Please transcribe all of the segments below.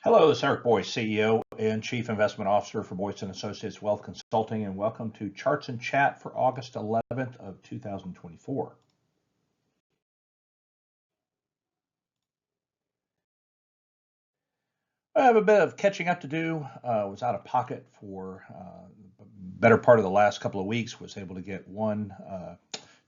Hello, this is Eric Boyce, CEO and Chief Investment Officer for Boyce & Associates Wealth Consulting, and welcome to Charts and Chat for August 11th of 2024. I have a bit of catching up to do. Was out of pocket for the better part of the last couple of weeks. Was able to get one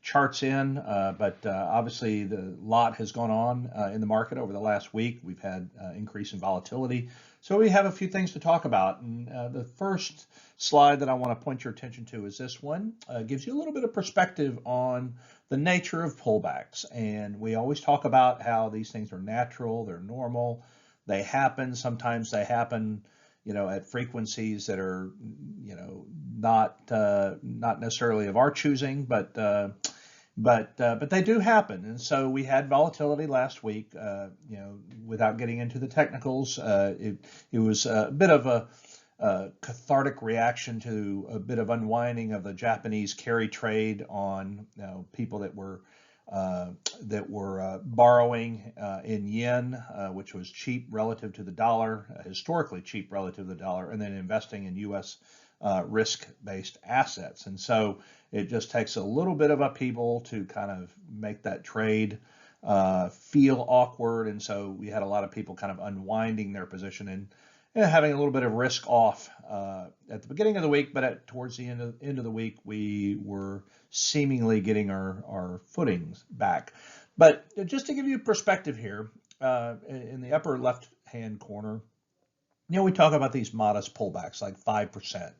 charts in, but obviously the lot has gone on in the market over the last week. We've had increase in volatility. So we have a few things to talk about. And the first slide that I want to point your attention to is this one. Gives you a little bit of perspective on the nature of pullbacks. And we always talk about how these things are natural, they're normal, they happen. Sometimes they happen, at frequencies that are, not necessarily of our choosing, but they do happen. And so we had volatility last week. Without getting into the technicals, it was a bit of a cathartic reaction to a bit of unwinding of the Japanese carry trade on people that were borrowing in yen, which was cheap relative to the dollar, historically cheap relative to the dollar, and then investing in U.S. Risk-based assets. And so it just takes a little bit of upheaval to kind of make that trade feel awkward. And so we had a lot of people kind of unwinding their position and having a little bit of risk off at the beginning of the week, but towards the end of the week, we were seemingly getting our footings back. But just to give you perspective here, in the upper left-hand corner, we talk about these modest pullbacks, like 5%,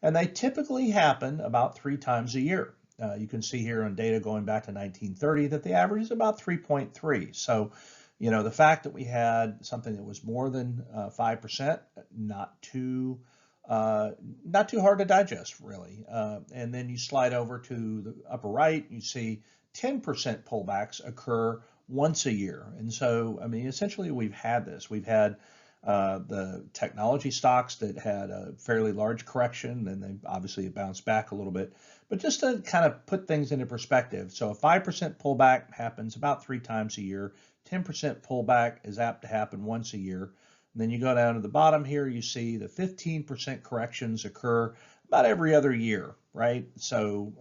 and they typically happen about 3 times a year. You can see here on data going back to 1930 that the average is about 3.3. So the fact that we had something that was more than 5%, not too hard to digest, really. And then you slide over to the upper right, you see 10% pullbacks occur once a year. And so, essentially we've had this. We've had the technology stocks that had a fairly large correction, and they obviously bounced back a little bit. But just to kind of put things into perspective, so a 5% pullback happens about 3 times a year. 10% pullback is apt to happen once a year. And then you go down to the bottom here, you see the 15% corrections occur about every other year, right? So,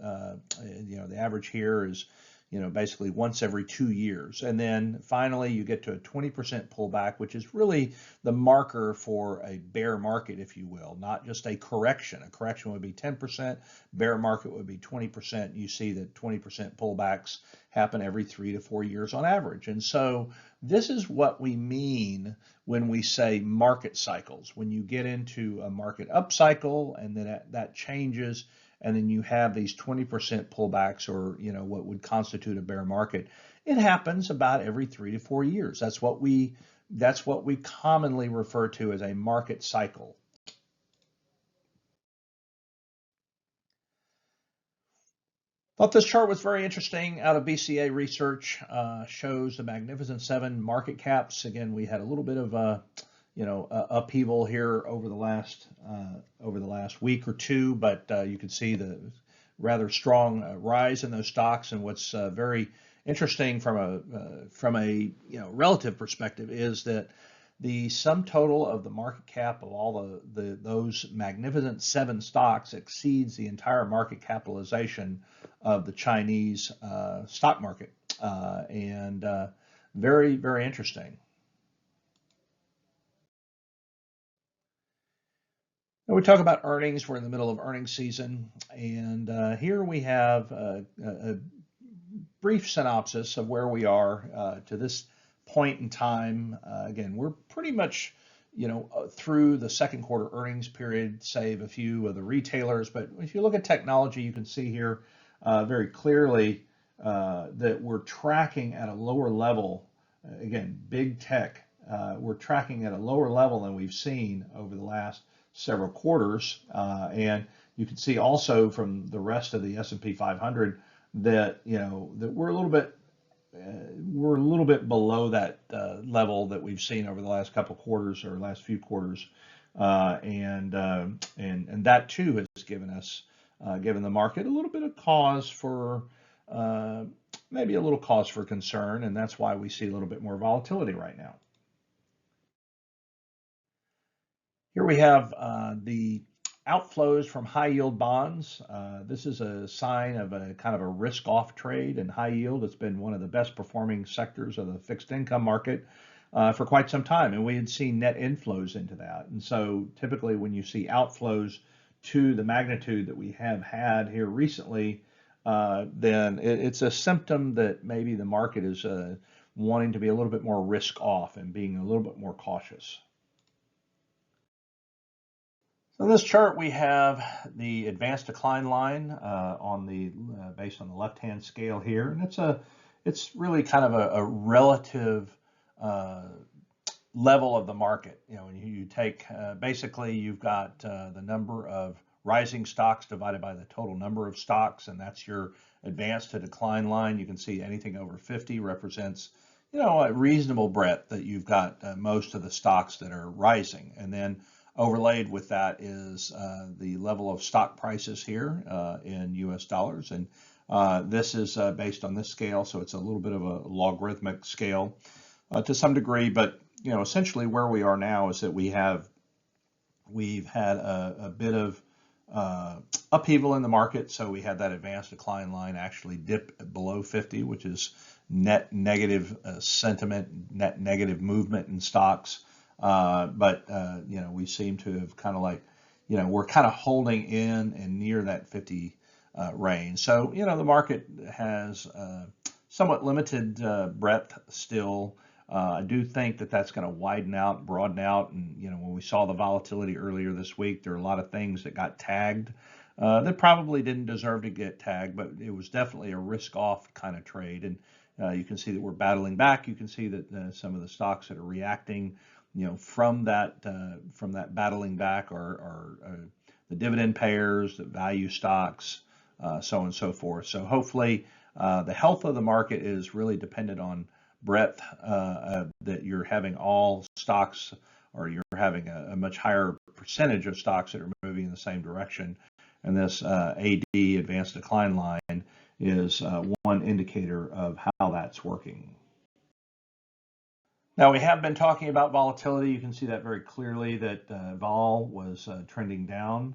the average here is, basically once every 2 years. And then finally, you get to a 20% pullback, which is really the marker for a bear market, if you will, not just a correction. A correction would be 10%, bear market would be 20%. You see that 20% pullbacks happen every 3 to 4 years on average. And so this is what we mean when we say market cycles. When you get into a market upcycle and then that changes, and then you have these 20% pullbacks, or what would constitute a bear market. It happens about every 3 to 4 years. That's what we commonly refer to as a market cycle. Thought this chart was very interesting out of BCA research. Shows the Magnificent Seven market caps. Again, we had a little bit of upheaval here over the last week or two, but you can see the rather strong rise in those stocks. And what's very interesting from a relative perspective is that the sum total of the market cap of all those Magnificent Seven stocks exceeds the entire market capitalization of the Chinese stock market, and very, very interesting. We talk about earnings. We're in the middle of earnings season, and here we have a brief synopsis of where we are to this point in time. Again, we're pretty much through the second quarter earnings period, save a few of the retailers. But if you look at technology, you can see here very clearly that we're tracking at a lower level. Again, big tech, we're tracking at a lower level than we've seen over the last several quarters, and you can see also from the rest of the S&P 500 that that we're a little bit below that level that we've seen over the last couple quarters or last few quarters, and that too has given the market a little bit of cause for maybe a little cause for concern, and that's why we see a little bit more volatility right now. Here we have the outflows from high yield bonds. This is a sign of a kind of a risk off trade in high yield. It's been one of the best performing sectors of the fixed income market for quite some time. And we had seen net inflows into that. And so typically when you see outflows to the magnitude that we have had here recently, then it's a symptom that maybe the market is wanting to be a little bit more risk off and being a little bit more cautious. So in this chart, we have the advanced decline line on the based on the left-hand scale here, and it's really kind of a relative level of the market. You know, when you take basically you've got the number of rising stocks divided by the total number of stocks, and that's your advanced to decline line. You can see anything over 50 represents, you know, a reasonable breadth that you've got most of the stocks that are rising, and then overlaid with that is the level of stock prices here in US dollars. And this is based on this scale, so it's a little bit of a logarithmic scale to some degree. But you know, essentially where we are now is that we've had a bit of upheaval in the market. So we had that advanced decline line actually dip below 50, which is net negative sentiment, net negative movement in stocks. But you know, we seem to have kind of like, you know, we're kind of holding in and near that 50 range. So, you know, the market has somewhat limited breadth still. I do think that that's going to widen out, broaden out. And, you know, when we saw the volatility earlier this week, there are a lot of things that got tagged that probably didn't deserve to get tagged, but it was definitely a risk off kind of trade. And you can see that we're battling back. You can see that some of the stocks that are reacting, you know, from that battling back are the dividend payers, the value stocks, so on and so forth. So hopefully the health of the market is really dependent on breadth, that you're having all stocks, or you're having a much higher percentage of stocks that are moving in the same direction. And this AD, advanced decline line, is one indicator of how that's working. Now, we have been talking about volatility. You can see that very clearly that vol was trending down.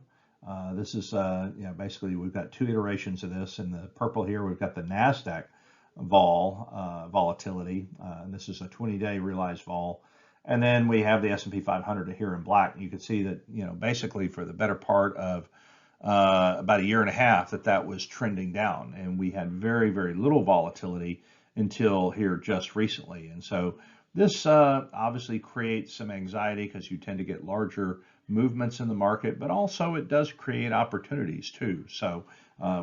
This is, you know, basically we've got two iterations of this. In the purple here, we've got the NASDAQ volatility. And this is a 20-day realized vol. And then we have the S&P 500 here in black. And you can see that, you know, basically for the better part of about a year and a half that was trending down. And we had very, very little volatility until here just recently. And so this obviously creates some anxiety because you tend to get larger movements in the market, but also it does create opportunities too. So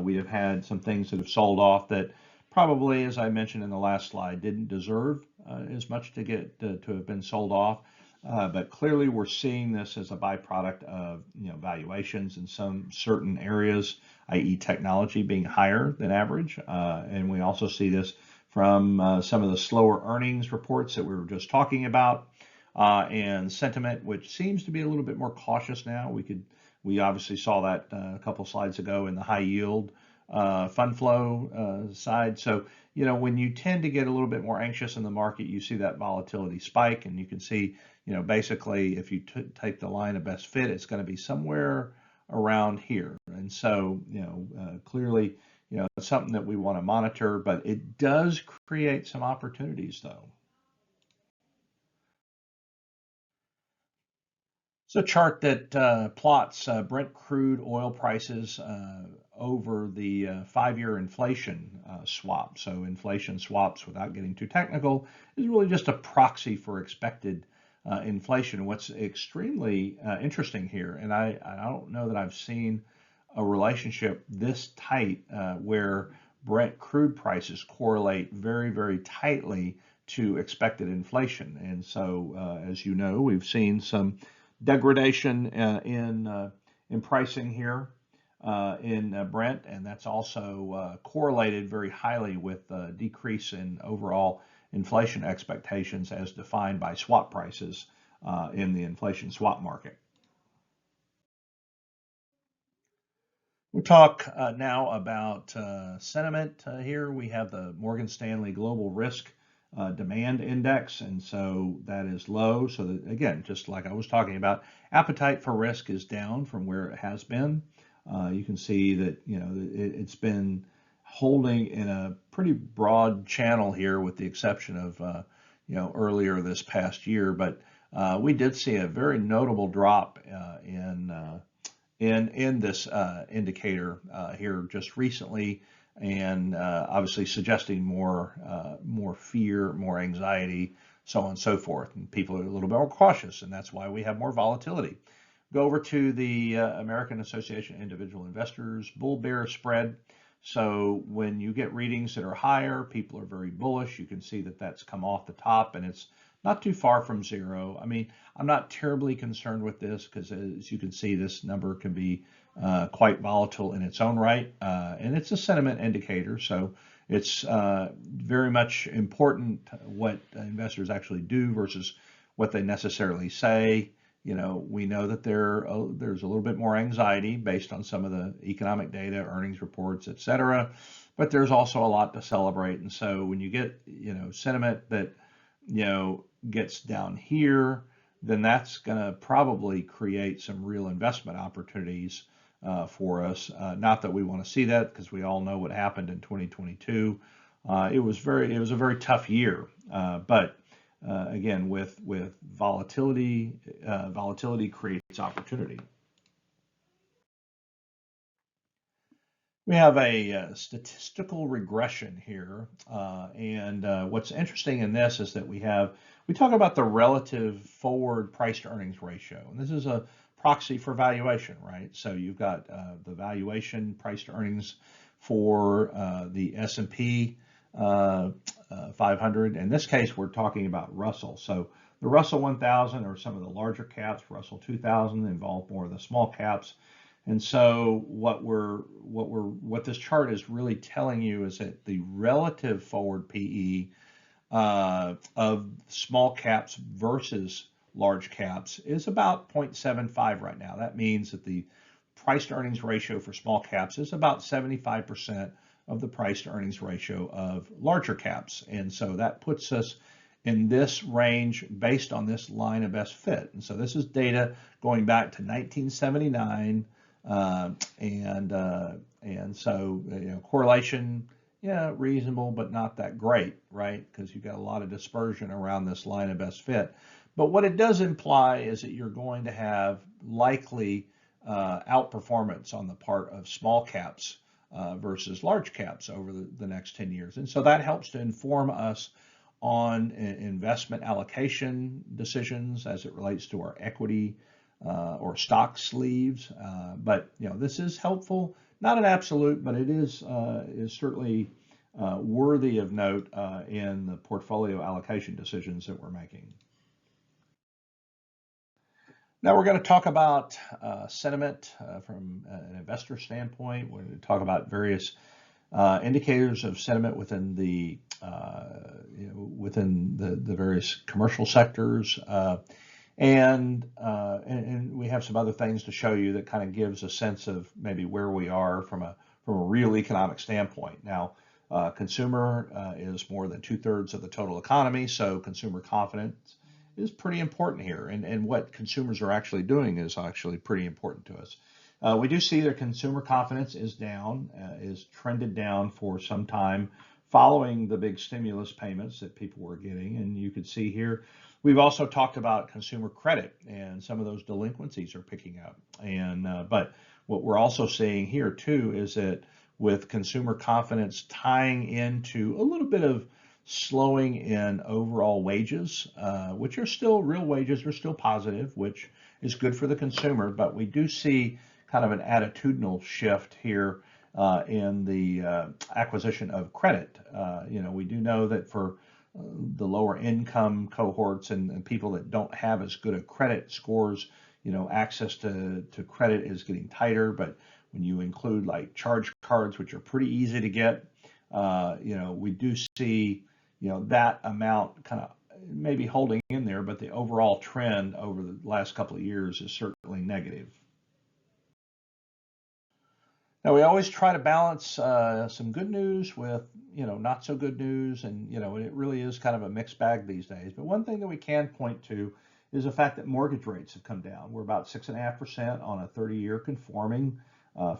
we have had some things that have sold off that probably, as I mentioned in the last slide, didn't deserve as much to get to have been sold off. But clearly we're seeing this as a byproduct of, you know, valuations in some certain areas, i.e. technology being higher than average. And we also see this from some of the slower earnings reports that we were just talking about, and sentiment, which seems to be a little bit more cautious now. We obviously saw that a couple slides ago in the high yield fund flow side. So, you know, when you tend to get a little bit more anxious in the market, you see that volatility spike, and you can see, you know, basically if you take the line of best fit, it's going to be somewhere around here. And so, you know, clearly, you know, it's something that we want to monitor, but it does create some opportunities though. It's a chart that plots Brent crude oil prices over the 5-year inflation swap. So inflation swaps, without getting too technical, is really just a proxy for expected inflation. What's extremely interesting here, and I don't know that I've seen a relationship this tight where Brent crude prices correlate very, very tightly to expected inflation. And so, as you know, we've seen some degradation in pricing here in Brent, and that's also correlated very highly with the decrease in overall inflation expectations as defined by swap prices in the inflation swap market. We'll talk now about sentiment here. We have the Morgan Stanley Global Risk demand index, and so that is low. So that, again, just like I was talking about, appetite for risk is down from where it has been. You can see that it's been holding in a pretty broad channel here, with the exception of earlier this past year. But we did see a very notable drop in this indicator here just recently, and obviously suggesting more fear, more anxiety, so on and so forth. And people are a little bit more cautious, and that's why we have more volatility. Go over to the American Association of Individual Investors bull-bear spread. So when you get readings that are higher, people are very bullish. You can see that that's come off the top, and it's not too far from zero. I mean, I'm not terribly concerned with this because, as you can see, this number can be quite volatile in its own right, and it's a sentiment indicator. So it's very much important what investors actually do versus what they necessarily say. We know that there's a little bit more anxiety based on some of the economic data, earnings reports, et cetera, but there's also a lot to celebrate. And so when you get, sentiment that, gets down here, then that's going to probably create some real investment opportunities for us. Not that we want to see that, because we all know what happened in 2022. It was a very tough year, but again, with volatility, volatility creates opportunity. We have a statistical regression here, and what's interesting in this is that we talk about the relative forward price to earnings ratio, and this is a proxy for valuation, right? So you've got the valuation price to earnings for the S&P 500. In this case, we're talking about Russell. So the Russell 1000 are some of the larger caps. Russell 2000 involve more of the small caps. And so what this chart is really telling you is that the relative forward PE of small caps versus large caps is about 0.75 right now. That means that the price to earnings ratio for small caps is about 75% of the price to earnings ratio of larger caps. And so that puts us in this range based on this line of best fit. And so this is data going back to 1979. And so, correlation, yeah, reasonable, but not that great, right? Because you've got a lot of dispersion around this line of best fit. But what it does imply is that you're going to have likely outperformance on the part of small caps versus large caps over the next 10 years. And so that helps to inform us on investment allocation decisions as it relates to our equity or stock sleeves. But this is helpful, not an absolute, but it is certainly worthy of note in the portfolio allocation decisions that we're making. Now we're going to talk about sentiment from an investor standpoint. We're going to talk about various indicators of sentiment within the various commercial sectors, and we have some other things to show you that kind of gives a sense of maybe where we are from a real economic standpoint. Now, consumer is more than 2/3 of the total economy, so consumer confidence is pretty important here, and what consumers are actually doing is actually pretty important to us. We do see that consumer confidence is down, is trended down for some time following the big stimulus payments that people were getting. And you can see here, we've also talked about consumer credit, and some of those delinquencies are picking up. And but what we're also seeing here too is that with consumer confidence tying into a little bit of slowing in overall wages, which are still, real wages are still positive, which is good for the consumer, but we do see kind of an attitudinal shift here in the acquisition of credit. We do know that for the lower income cohorts and people that don't have as good a credit scores, access to credit is getting tighter. But when you include like charge cards, which are pretty easy to get, we do see that amount kind of maybe holding in there, but the overall trend over the last couple of years is certainly negative. Now we always try to balance some good news with not so good news, and it really is kind of a mixed bag these days. But one thing that we can point to is the fact that mortgage rates have come down. We're about 6.5% on a 30-year conforming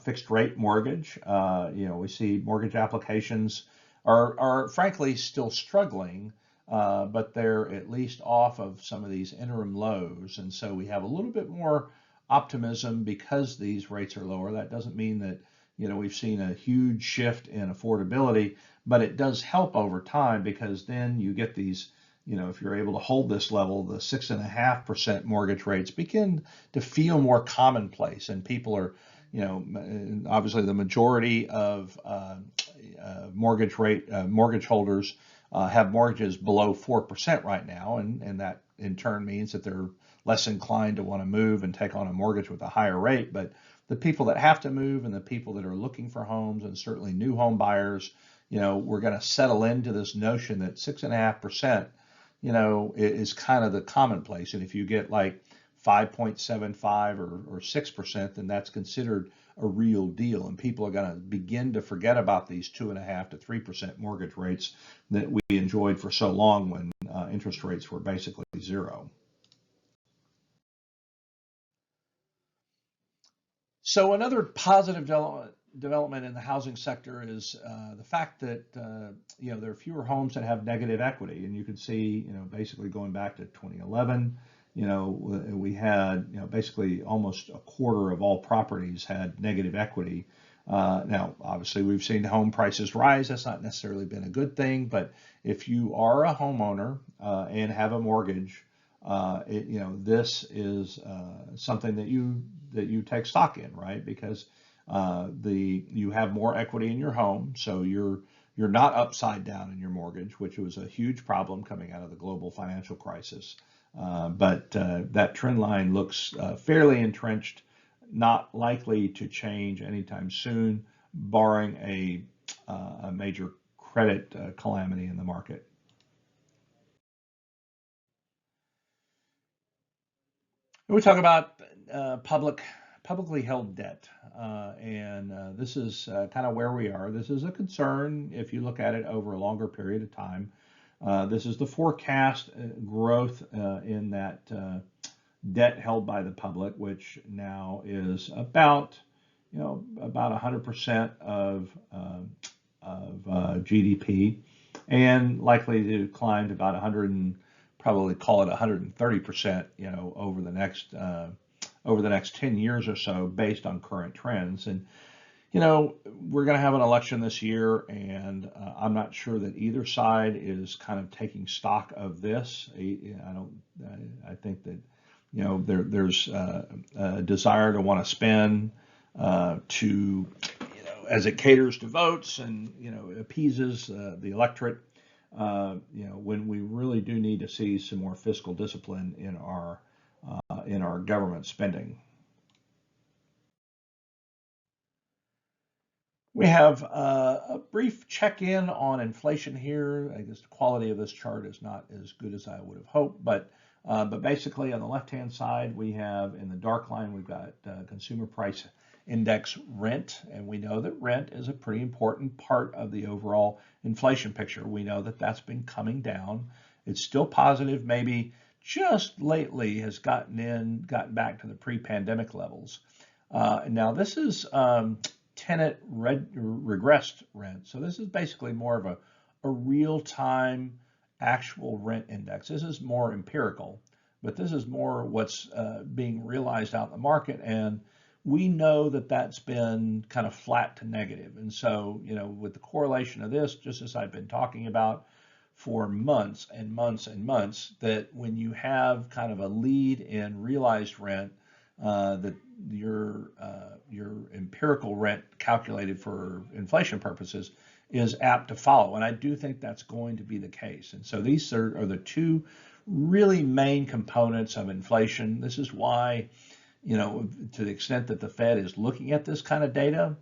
fixed rate mortgage. We see mortgage applications are frankly still struggling, but they're at least off of some of these interim lows, and so we have a little bit more optimism because these rates are lower. That doesn't mean that we've seen a huge shift in affordability, but it does help over time because then you get these, if you're able to hold this level, the 6.5% mortgage rates begin to feel more commonplace, and people are, obviously the majority of mortgage holders have mortgages below 4% right now, and that in turn means that they're less inclined to want to move and take on a mortgage with a higher rate. But the people that have to move and the people that are looking for homes, and certainly new home buyers, we're going to settle into this notion that 6.5%, is kind of the commonplace. And if you get like 5.75 or 6%, then that's considered a real deal. And people are going to begin to forget about these 2.5 to 3% mortgage rates that we enjoyed for so long when interest rates were basically zero. So another positive development in the housing sector is the fact that there are fewer homes that have negative equity, and you can see basically going back to 2011, we had basically almost a quarter of all properties had negative equity. Now, obviously, we've seen home prices rise. That's not necessarily been a good thing, but if you are a homeowner and have a mortgage, this is something that you take stock in, right? Because you have more equity in your home, so you're not upside down in your mortgage, which was a huge problem coming out of the global financial crisis. But that trend line looks fairly entrenched, not likely to change anytime soon, barring a major credit calamity in the market. We talk about publicly held debt, and this is kind of where we are. This is a concern if you look at it over a longer period of time. This is the forecast growth in that debt held by the public, which now is about 100% of GDP, and likely to climb to about 100 and probably call it 130%, over the next 10 years or so, based on current trends. And we're going to have an election this year, and I'm not sure that either side is kind of taking stock of this. I think that there's a desire to want to spend as it caters to votes and appeases the electorate. When we really do need to see some more fiscal discipline in our government spending. We have a brief check-in on inflation here. I guess the quality of this chart is not as good as I would have hoped, but basically on the left-hand side, we have in the dark line, we've got consumer price index rent, and we know that rent is a pretty important part of the overall inflation picture. We know that that's been coming down. It's still positive, maybe just lately has gotten back to the pre-pandemic levels. Now this is tenant regressed rent. So this is basically more of a real-time actual rent index. This is more empirical, but this is more what's being realized out in the market. And we know that that's been kind of flat to negative. And so, with the correlation of this, just as I've been talking about for months and months and months, that when you have kind of a lead in realized rent, that your empirical rent calculated for inflation purposes is apt to follow. And I do think that's going to be the case. And so these are the two really main components of inflation. This is why, to the extent that the Fed is looking at this kind of data,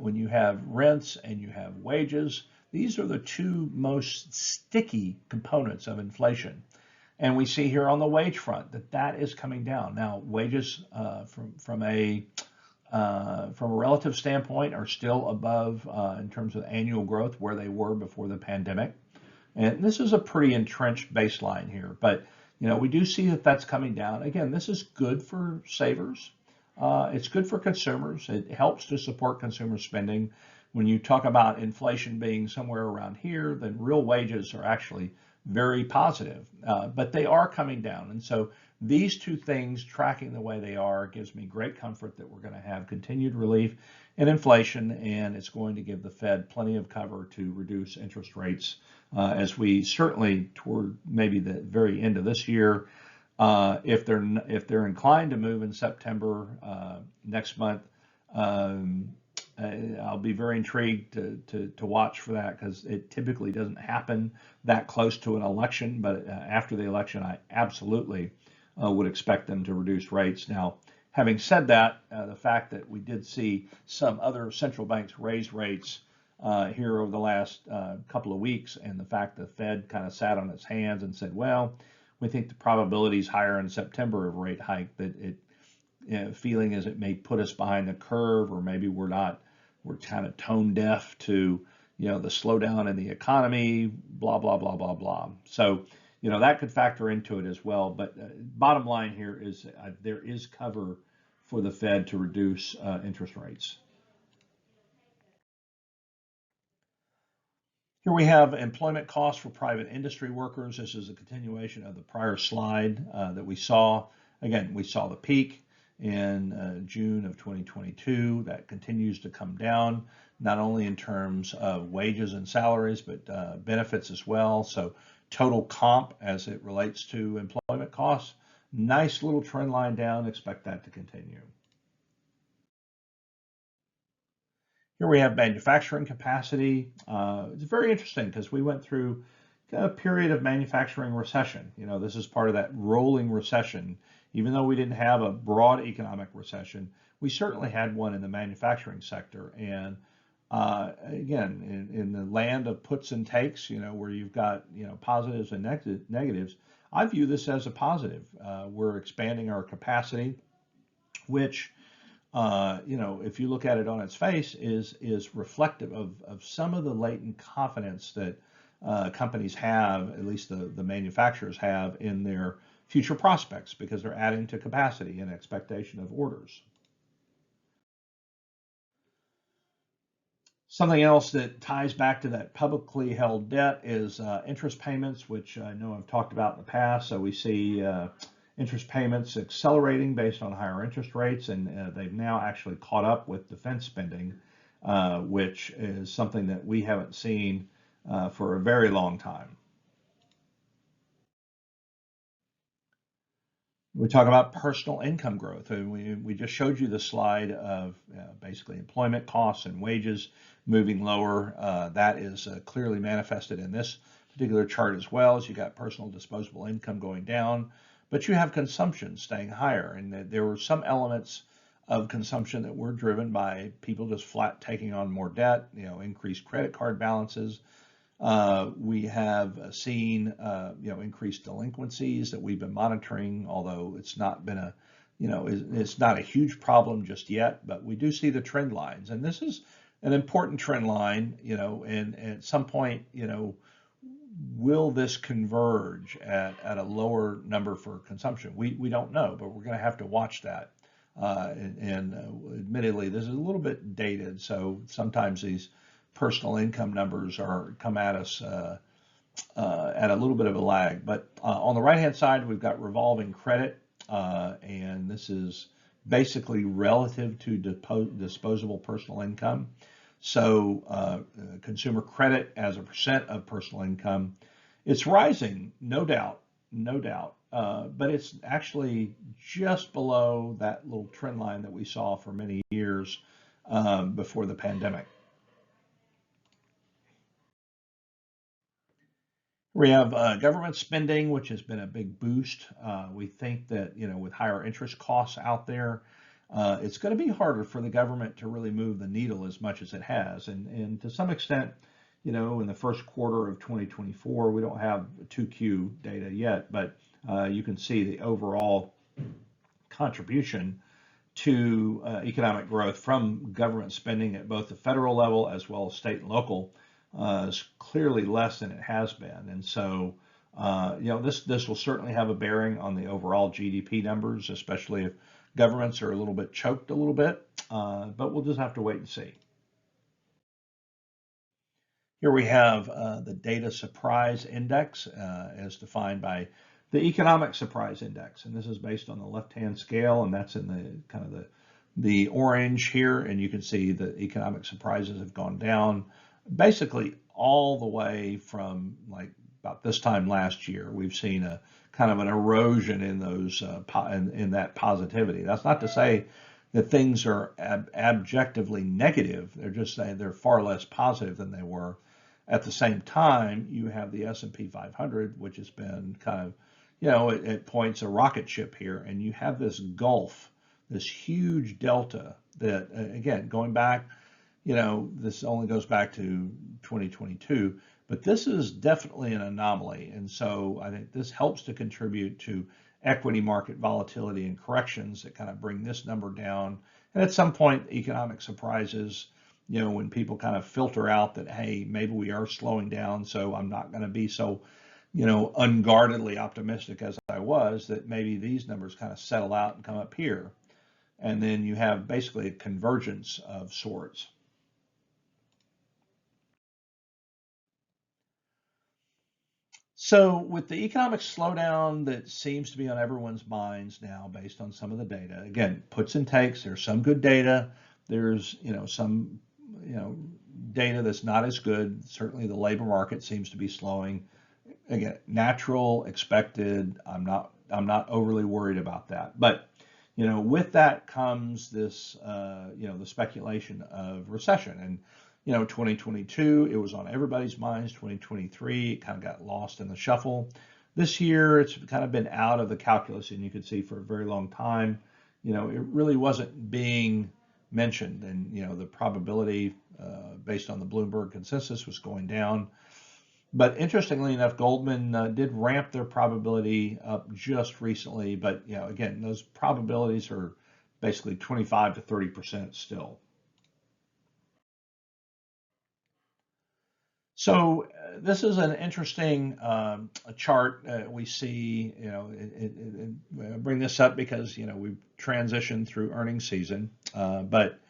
when you have rents and you have wages, these are the two most sticky components of inflation. And we see here on the wage front that is coming down. Now, wages from a from a relative standpoint, are still above in terms of annual growth where they were before the pandemic. And this is a pretty entrenched baseline here, but we do see that that's coming down. Again, this is good for savers. It's good for consumers. It helps to support consumer spending. When you talk about inflation being somewhere around here, then real wages are actually very positive, but they are coming down. And so these two things tracking the way they are gives me great comfort that we're going to have continued relief in inflation, and it's going to give the Fed plenty of cover to reduce interest rates as we certainly toward maybe the very end of this year. If they're inclined to move in September next month, I'll be very intrigued to watch for that, because it typically doesn't happen that close to an election. But after the election, I absolutely would expect them to reduce rates. Now, having said that, the fact that we did see some other central banks raise rates here over the last couple of weeks, and the fact that the Fed kind of sat on its hands and said, well, we think the probability is higher in September of rate hike, that feeling as it may put us behind the curve, or maybe we're kind of tone deaf to the slowdown in the economy, blah, blah, blah, blah, blah. So, that could factor into it as well. But bottom line here is there is cover for the Fed to reduce interest rates. Here we have employment costs for private industry workers. This is a continuation of the prior slide that we saw. Again, we saw the peak in June of 2022. That continues to come down, not only in terms of wages and salaries, but benefits as well. So total comp as it relates to employment costs, nice little trend line down. Expect that to continue. Here we have manufacturing capacity. It's very interesting because we went through a period of manufacturing recession. This is part of that rolling recession. Even though we didn't have a broad economic recession, we certainly had one in the manufacturing sector. And again, in the land of puts and takes, where you've got positives and negatives, I view this as a positive. We're expanding our capacity, which if you look at it on its face, is reflective of some of the latent confidence that companies have, at least the manufacturers have, in their future prospects, because they're adding to capacity in expectation of orders. Something else that ties back to that publicly held debt is interest payments, which I know I've talked about in the past. So we see interest payments accelerating based on higher interest rates, and they've now actually caught up with defense spending, which is something that we haven't seen for a very long time. We talk about personal income growth, and we just showed you the slide of basically employment costs and wages moving lower. That is clearly manifested in this particular chart as well, as you got personal disposable income going down, but you have consumption staying higher. And there were some elements of consumption that were driven by people just flat taking on more debt, increased credit card balances. We have seen, increased delinquencies that we've been monitoring, although it's not been it's not a huge problem just yet, but we do see the trend lines. And this is an important trend line, and at some point, will this converge at a lower number for consumption? We don't know, but we're going to have to watch that. And admittedly, this is a little bit dated, so sometimes these personal income numbers come at us at a little bit of a lag. But on the right-hand side, we've got revolving credit, and this is basically relative to disposable personal income. So consumer credit as a percent of personal income, it's rising, no doubt, but it's actually just below that little trend line that we saw for many years before the pandemic. We have government spending, which has been a big boost. We think that, with higher interest costs out there, it's going to be harder for the government to really move the needle as much as it has. And to some extent, in the first quarter of 2024, we don't have 2Q data yet, but you can see the overall contribution to economic growth from government spending at both the federal level as well as state and local is clearly less than it has been. And so, this will certainly have a bearing on the overall GDP numbers, especially if governments are a little bit choked a little bit. But we'll just have to wait and see. Here we have the data surprise index as defined by the economic surprise index. And this is based on the left-hand scale, and that's in the kind of the orange here. And you can see the economic surprises have gone down basically all the way from like about this time last year. We've seen a kind of an erosion in those in that positivity. That's not to say that things are objectively negative. They're just saying they're far less positive than they were. At the same time, you have the S&P 500, which has been kind of, at points a rocket ship here, and you have this gulf, this huge delta that, again, going back, this only goes back to 2022, but this is definitely an anomaly. And so I think this helps to contribute to equity market volatility and corrections that kind of bring this number down. And at some point, economic surprises, when people kind of filter out that, hey, maybe we are slowing down, so I'm not going to be so, unguardedly optimistic as I was, that maybe these numbers kind of settle out and come up here. And then you have basically a convergence of sorts. So with the economic slowdown that seems to be on everyone's minds now based on some of the data, again, puts and takes, there's some good data, there's, some data that's not as good. Certainly the labor market seems to be slowing. Again, natural, expected. I'm not overly worried about that. But, with that comes this, the speculation of recession. And, 2022, it was on everybody's minds. 2023, it kind of got lost in the shuffle. This year, it's kind of been out of the calculus, and you could see for a very long time, it really wasn't being mentioned, and the probability based on the Bloomberg consensus was going down. But interestingly enough, Goldman did ramp their probability up just recently. But again, those probabilities are basically 25 to 30% still. So this is an interesting chart we see. I bring this up because we've transitioned through earnings season, but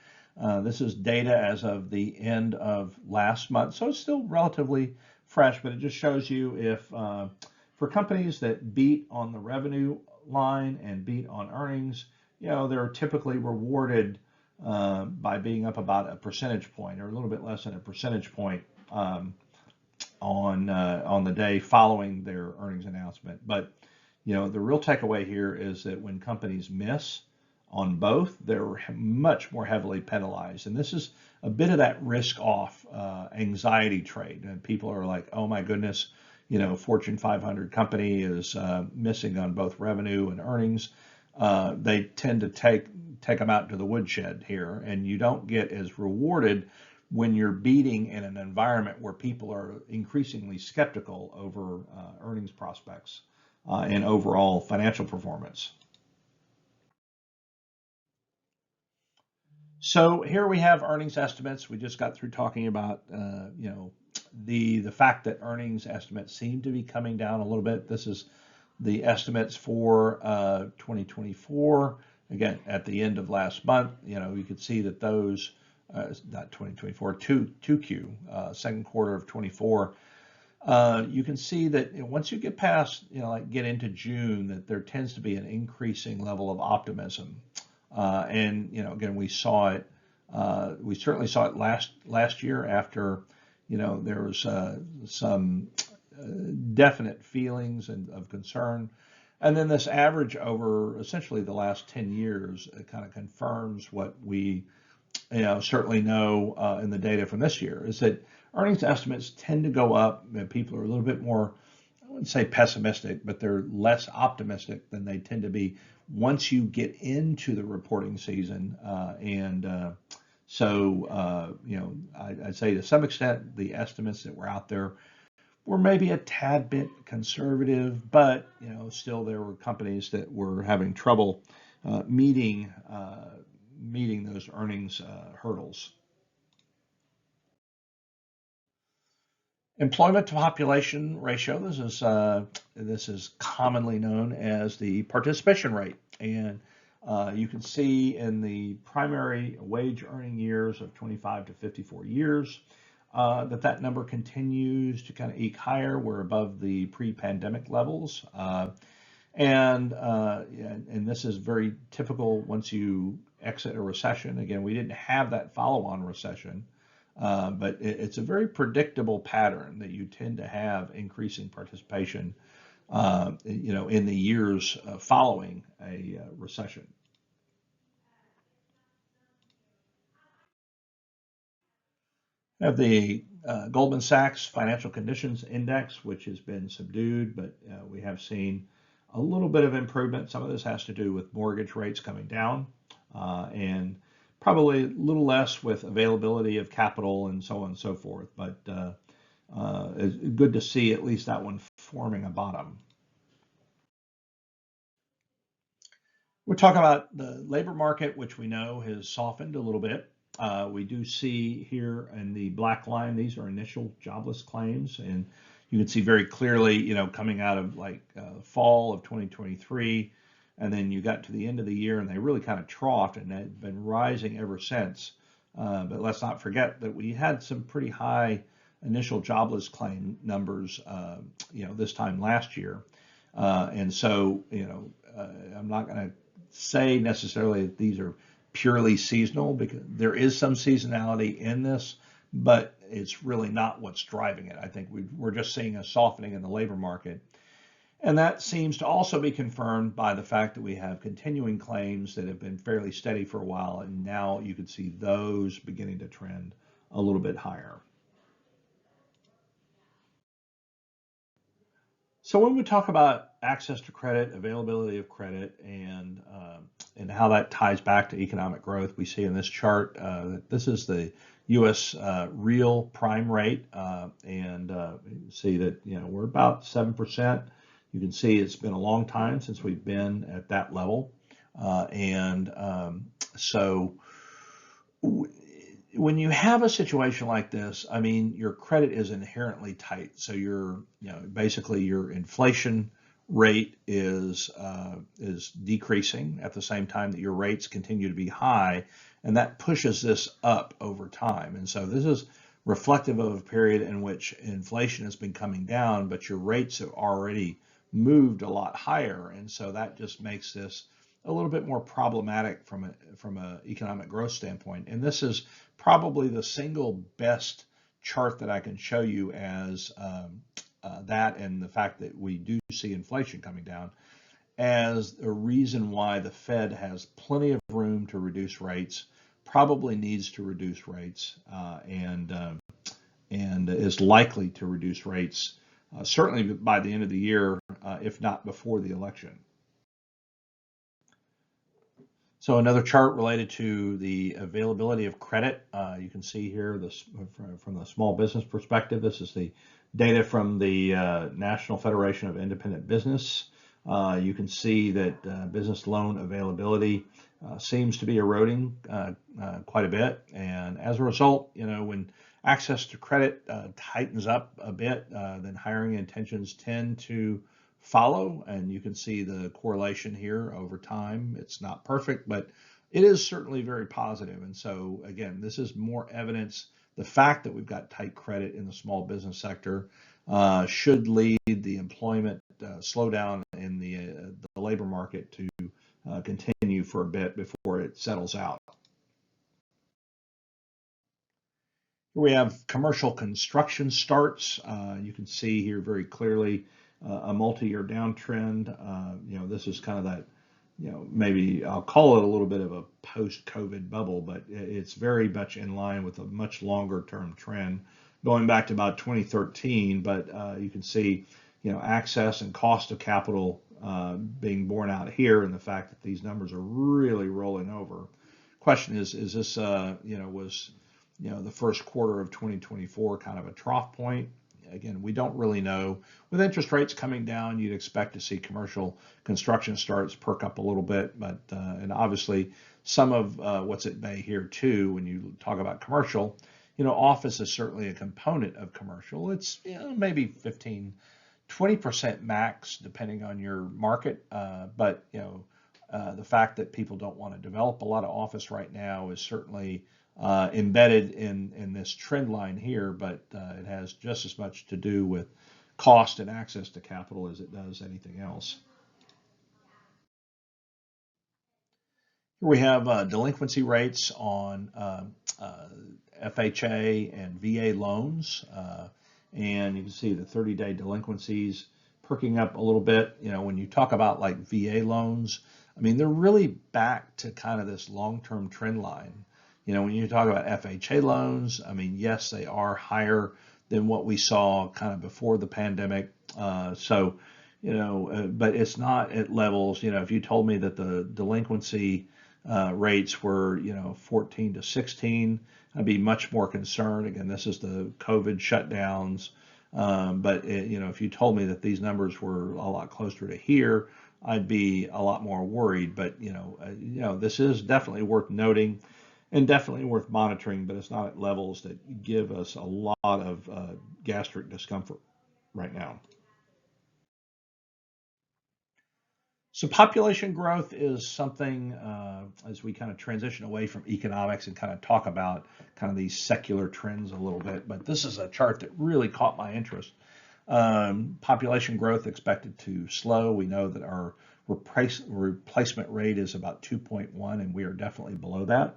this is data as of the end of last month, so it's still relatively fresh. But it just shows you if for companies that beat on the revenue line and beat on earnings, they're typically rewarded by being up about a percentage point or a little bit less than a percentage point on the day following their earnings announcement. But the real takeaway here is that when companies miss on both, they're much more heavily penalized. And this is a bit of that risk off anxiety trade. And people are like, oh my goodness, Fortune 500 company is missing on both revenue and earnings. They tend to take them out to the woodshed here, and you don't get as rewarded when you're beating in an environment where people are increasingly skeptical over earnings prospects and overall financial performance. So here we have earnings estimates. We just got through talking about the fact that earnings estimates seem to be coming down a little bit. This is the estimates for 2024. Again, at the end of last month, you could see that those not 2024, 2Q, second quarter of 24. You can see that once you get past, get into June, that there tends to be an increasing level of optimism. And again, we saw it. We certainly saw it last year after, there was some definite feelings of concern. And then this average over essentially the last 10 years kind of confirms what we certainly know in the data from this year, is that earnings estimates tend to go up. People are a little bit more, I wouldn't say pessimistic, but they're less optimistic than they tend to be once you get into the reporting season. So I'd say to some extent the estimates that were out there were maybe a tad bit conservative, but still there were companies that were having trouble meeting those earnings hurdles. Employment to population ratio. This is commonly known as the participation rate, and you can see in the primary wage earning years of 25 to 54 years that number continues to kind of eke higher. We're above the pre-pandemic levels, and this is very typical once you exit a recession. Again, we didn't have that follow-on recession. But it's a very predictable pattern that you tend to have increasing participation, in the years following a recession. We have the Goldman Sachs Financial Conditions Index, which has been subdued, but we have seen a little bit of improvement. Some of this has to do with mortgage rates coming down, and probably a little less with availability of capital and so on and so forth, but it's good to see at least that one forming a bottom. We're talking about the labor market, which we know has softened a little bit. We do see here in the black line, these are initial jobless claims, and you can see very clearly, coming out of fall of 2023, and then you got to the end of the year and they really kind of troughed and they've been rising ever since. But let's not forget that we had some pretty high initial jobless claim numbers, this time last year. And so, I'm not going to say necessarily that these are purely seasonal, because there is some seasonality in this, but it's really not what's driving it. I think we're just seeing a softening in the labor market. And that seems to also be confirmed by the fact that we have continuing claims that have been fairly steady for a while, and now you can see those beginning to trend a little bit higher. So when we talk about access to credit, availability of credit, and how that ties back to economic growth, we see in this chart that this is the U.S. Real prime rate, and you see that we're about 7%. You can see it's been a long time since we've been at that level, so when you have a situation like this, I mean, your credit is inherently tight. So basically your inflation rate is decreasing at the same time that your rates continue to be high, and that pushes this up over time. And so this is reflective of a period in which inflation has been coming down, but your rates have already moved a lot higher, and so that just makes this a little bit more problematic from a economic growth standpoint. And this is probably the single best chart that I can show you as that, and the fact that we do see inflation coming down as a reason why the Fed has plenty of room to reduce rates, probably needs to reduce rates, and is likely to reduce rates certainly by the end of the year, if not before the election. So another chart related to the availability of credit. You can see here this from the small business perspective. This is the data from the National Federation of Independent Business. You can see that business loan availability seems to be eroding quite a bit, and as a result, when access to credit tightens up a bit, then hiring intentions tend to follow, and you can see the correlation here over time. It's not perfect, but it is certainly very positive. And so again, this is more evidence. The fact that we've got tight credit in the small business sector should lead the employment slowdown in the labor market to continue for a bit before it settles out. Here we have commercial construction starts. You can see here very clearly a multi-year downtrend. This is kind of that, maybe I'll call it a little bit of a post-COVID bubble, but it's very much in line with a much longer term trend going back to about 2013. But you can see, access and cost of capital being borne out here, and the fact that these numbers are really rolling over. Question is this, was the first quarter of 2024 kind of a trough point? again, we don't really know. With interest rates coming down, you'd expect to see commercial construction starts perk up a little bit, but and obviously some of what's at bay here too, when you talk about commercial, office is certainly a component of commercial. It's maybe 15-20% max, depending on your market. But the fact that people don't want to develop a lot of office right now is certainly embedded in this trend line here, but it has just as much to do with cost and access to capital as it does anything else. Here we have delinquency rates on FHA and VA loans, and you can see the 30-day delinquencies perking up a little bit. When you talk about like VA loans, I mean, they're really back to kind of this long-term trend line. When you talk about FHA loans, I mean, yes, they are higher than what we saw kind of before the pandemic. But it's not at levels, if you told me that the delinquency rates were, 14 to 16, I'd be much more concerned. Again, this is the COVID shutdowns. But if you told me that these numbers were a lot closer to here, I'd be a lot more worried. But this is definitely worth noting and definitely worth monitoring, but it's not at levels that give us a lot of gastric discomfort right now. So population growth is something, as we kind of transition away from economics and kind of talk about kind of these secular trends a little bit, but this is a chart that really caught my interest. Population growth expected to slow. We know that our replacement rate is about 2.1, and we are definitely below that.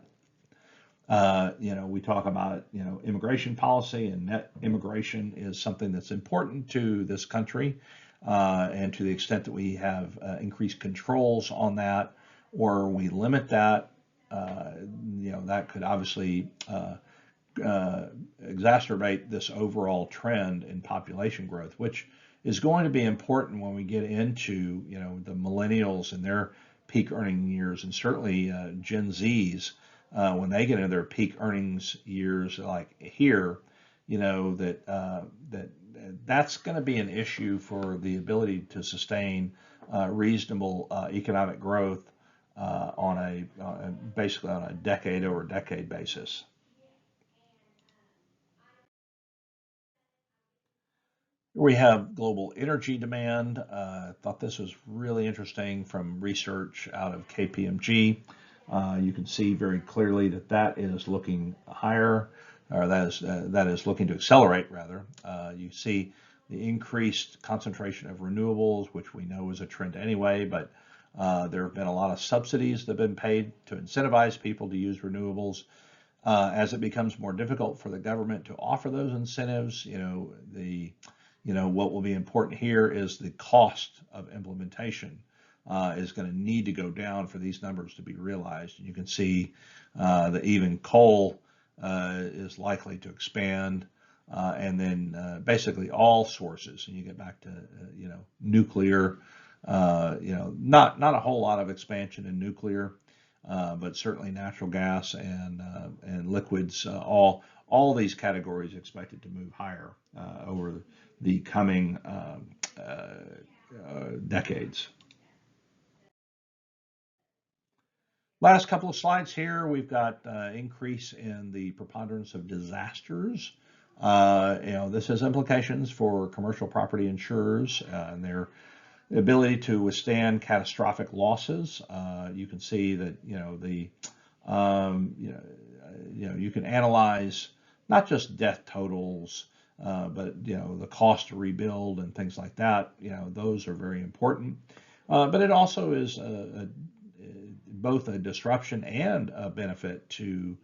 We talk about, immigration policy, and net immigration is something that's important to this country. And to the extent that we have increased controls on that, or we limit that, that could obviously exacerbate this overall trend in population growth, which is going to be important when we get into, the millennials and their peak earning years, and certainly Gen Zs when they get into their peak earnings years, like here, that's going to be an issue for the ability to sustain reasonable economic growth basically on a decade over decade basis. We have global energy demand. I thought this was really interesting from research out of KPMG. You can see very clearly that is looking higher, or that is looking to accelerate rather. You see the increased concentration of renewables, which we know is a trend anyway, but there have been a lot of subsidies that have been paid to incentivize people to use renewables. As it becomes more difficult for the government to offer those incentives, what will be important here is the cost of implementation is going to need to go down for these numbers to be realized. And you can see that even coal is likely to expand, and then basically all sources. And you get back to nuclear. Not a whole lot of expansion in nuclear, but certainly natural gas and liquids. All these categories expected to move higher over the coming decades. Last couple of slides here, we've got increase in the preponderance of disasters. This has implications for commercial property insurers and their ability to withstand catastrophic losses. You can see that you can analyze not just death totals, but the cost to rebuild and things like that. Those are very important. But it also is both a disruption and a benefit to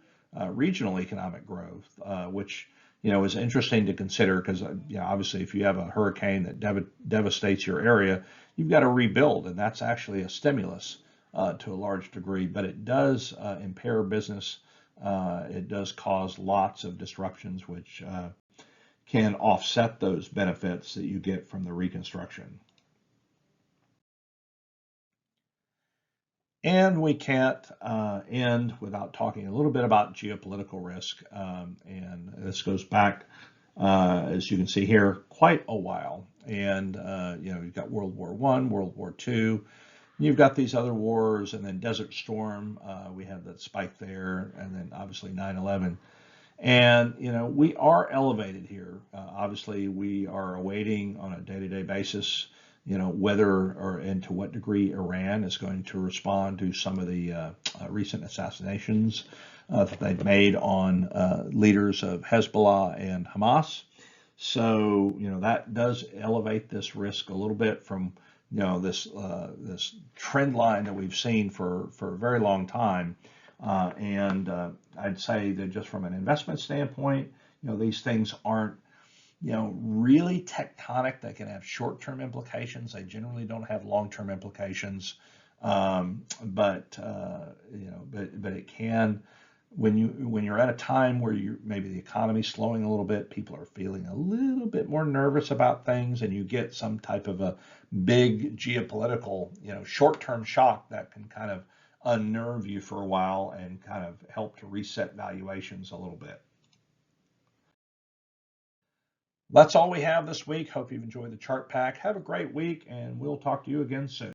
regional economic growth, which is interesting to consider because obviously if you have a hurricane that devastates your area, you've got to rebuild, and that's actually a stimulus to a large degree. But it does impair business. It does cause lots of disruptions, which can offset those benefits that you get from the reconstruction. And we can't end without talking a little bit about geopolitical risk. And this goes back as you can see here, quite a while. And you've got World War I, World War II. You've got these other wars, and then Desert Storm. We have that spike there, and then obviously 9/11. And we are elevated here. Obviously, we are awaiting on a day-to-day basis, whether or and to what degree Iran is going to respond to some of the recent assassinations that they've made on leaders of Hezbollah and Hamas. So, that does elevate this risk a little bit from, this trend line that we've seen for a very long time. And I'd say that just from an investment standpoint, these things aren't, really tectonic. They can have short-term implications. They generally don't have long-term implications. But it can, when you're at a time where maybe the economy's slowing a little bit, people are feeling a little bit more nervous about things, and you get some type of a big geopolitical, short-term shock that can kind of unnerve you for a while and kind of help to reset valuations a little bit. That's all we have this week. Hope you've enjoyed the chart pack. Have a great week, and we'll talk to you again soon.